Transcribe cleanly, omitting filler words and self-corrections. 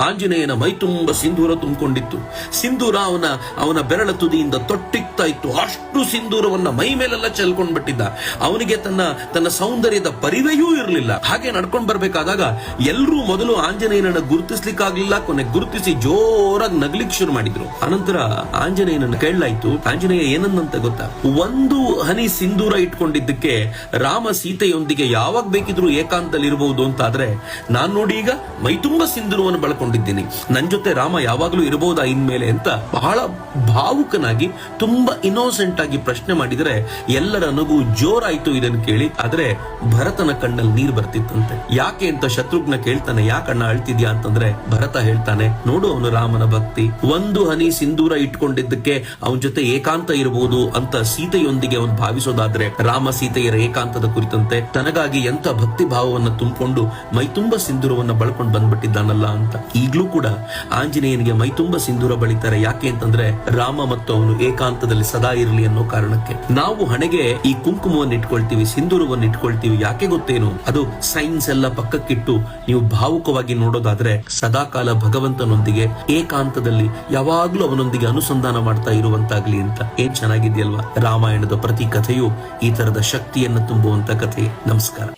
ಆಂಜನೇಯನ ಮೈ ತುಂಬ ಸಿಂಧೂರ ತುಂಬಿಕೊಂಡಿತ್ತು. ಸಿಂಧೂರ ಅವನ ಬೆರಳ ತುದಿಯಿಂದ ತೊಟ್ಟಿಗ್ತಾ ಇತ್ತು. ಅಷ್ಟು ಸಿಂಧೂರವನ್ನ ಮೈ ಮೇಲೆಲ್ಲ ಚೆಲ್ಕೊಂಡ್ ಬಿಟ್ಟಿದ್ದ. ಅವನಿಗೆ ತನ್ನ ಸೌಂದರ್ಯದ ಪರಿವೆಯೂ ಇರಲಿಲ್ಲ. ಹಾಗೆ ನಡ್ಕೊಂಡ್ ಬರ್ಬೇಕಾದಾಗ ಎಲ್ಲರೂ ಮೊದಲು ಆಂಜನೇಯನನ್ನ ಗುರುತಿಸ್ಲಿಕ್ಕಾಗ್ಲಿಲ್ಲ. ಕೊನೆಗೆ ಗುರುತಿಸಿ ಜೋರಾಗಿ ನಗ್ಲಿಕ್ಕೆ ಶುರು ಮಾಡಿದ್ರು. ಅನಂತರ ಆಂಜನೇಯನನ್ನ ಕೇಳಲಾಯ್ತು, ಆಂಜನೇಯ ಏನಂದಂತ ಗೊತ್ತಾ? ಒಂದು ಹನಿ ಸಿಂಧೂರ ಇಟ್ಕೊಂಡಿದ್ದಕ್ಕೆ ರಾಮ ಸೀತೆಯೊಂದಿಗೆ ಯಾವಾಗ ಬೇಕಿದ್ರು ಏಕಾಂತದಲ್ಲಿ ಇರಬಹುದು ಅಂತ ಆದ್ರೆ ನಾನ್ ನೋಡಿ ಈಗ ಮೈ ತುಂಬಾ ಸಿಂಧೂರವನ್ನು ಬಳಕೊಂಡಿದ್ದೀನಿ, ನನ್ ಜೊತೆ ರಾಮ ಯಾವಾಗ್ಲೂ ಇರಬಹುದಾ ಇನ್ಮೇಲೆ ಅಂತ ಬಹಳ ಭಾವುಕನಾಗಿ ತುಂಬಾ ಇನ್ನೋಸೆಂಟ್ ಆಗಿ ಪ್ರಶ್ನೆ ಮಾಡಿದರೆ ಎಲ್ಲರ ನಗು ಜೋರಾಯ್ತು ಇದನ್ನು ಕೇಳಿ. ಆದ್ರೆ ಭರತನ ಕಣ್ಣಲ್ಲಿ ನೀರು ಬರ್ತಿತ್ತಂತೆ. ಯಾಕೆ ಅಂತ ಶತ್ರುಘ್ನ ಕೇಳ್ತಾನೆ, ಯಾಕಣ್ಣ ಅಳ್ತಿದ್ಯಾ ಅಂತಂದ್ರೆ ಭರತ ಹೇಳ್ತಾನೆ, ನೋಡು ಅವನು ರಾಮನ ಭಕ್ತಿ, ಒಂದು ಹನಿ ಸಿಂಧೂರ ಇಟ್ಕೊಂಡಿದ್ದಕ್ಕೆ ಅವನ ಜೊತೆ ಏಕಾಂತ ಇರಬಹುದು ಅಂತ ಸೀತೆಯೊಂದಿಗೆ ಅವನು ಭಾವಿಸೋದಾದ್ರೆ ರಾಮ ಸೀತೆಯರ ಏಕಾಂತದ ಕುರಿತಂತೆ ತನಗಾಗಿ ಎಂತ ಭಕ್ತಿ ಭಾವವನ್ನ ತುಂಬಿಕೊಂಡು ಮೈ ತುಂಬಾ ಸಿಂಧೂರವನ್ನ ಬಳಕೊಂಡು ಬಂದ್ಬಿಟ್ಟಿದ್ದಾನಲ್ಲ ಅಂತ. ಈಗ್ಲೂ ಕೂಡ ಆಂಜನೇಯನಿಗೆ ಮೈ ತುಂಬಾ ಸಿಂಧೂರ ಬಳಿತಾರೆ. ಯಾಕೆ ಅಂತಂದ್ರೆ ರಾಮ ಮತ್ತು ಅವನು ಏಕಾಂತದಲ್ಲಿ ಸದಾ ಇರಲಿ ಅನ್ನೋ ಕಾರಣಕ್ಕೆ. ನಾವು ಹಣೆಗೆ ಈ ಕುಂಕುಮವನ್ನು ಇಟ್ಕೊಳ್ತೀವಿ, ಸಿಂಧೂರವನ್ನು ಇಟ್ಕೊಳ್ತೀವಿ. ಯಾಕೆ ಗೊತ್ತೇನು? ಅದು ಸೈನ್ಸ್ ಎಲ್ಲ ಪಕ್ಕಕ್ಕಿಟ್ಟು ನೀವು ಭಾವುಕವಾಗಿ ನೋಡೋದಾದ್ರೆ ಸದಾಕಾಲ ಭಗವಂತನೊಂದಿಗೆ ಏಕಾಂತದಲ್ಲಿ ಯಾವಾಗ್ಲೂ ಅವನೊಂದಿಗೆ ಅನುಸಂಧಾನ ಮಾಡ್ತಾ ಇರುವಂತಾಗ್ಲಿ ಅಂತ. ಏನ್ ಚೆನ್ನಾಗಿದೆಯಲ್ವಾ? ರಾಮಾಯಣದ ಪ್ರತಿ ಕಥೆಯು ಈ ತರದ ಶಕ್ತಿಯನ್ನು ತುಂಬುವಂತ ಕಥೆ. ನಮಸ್ಕಾರ.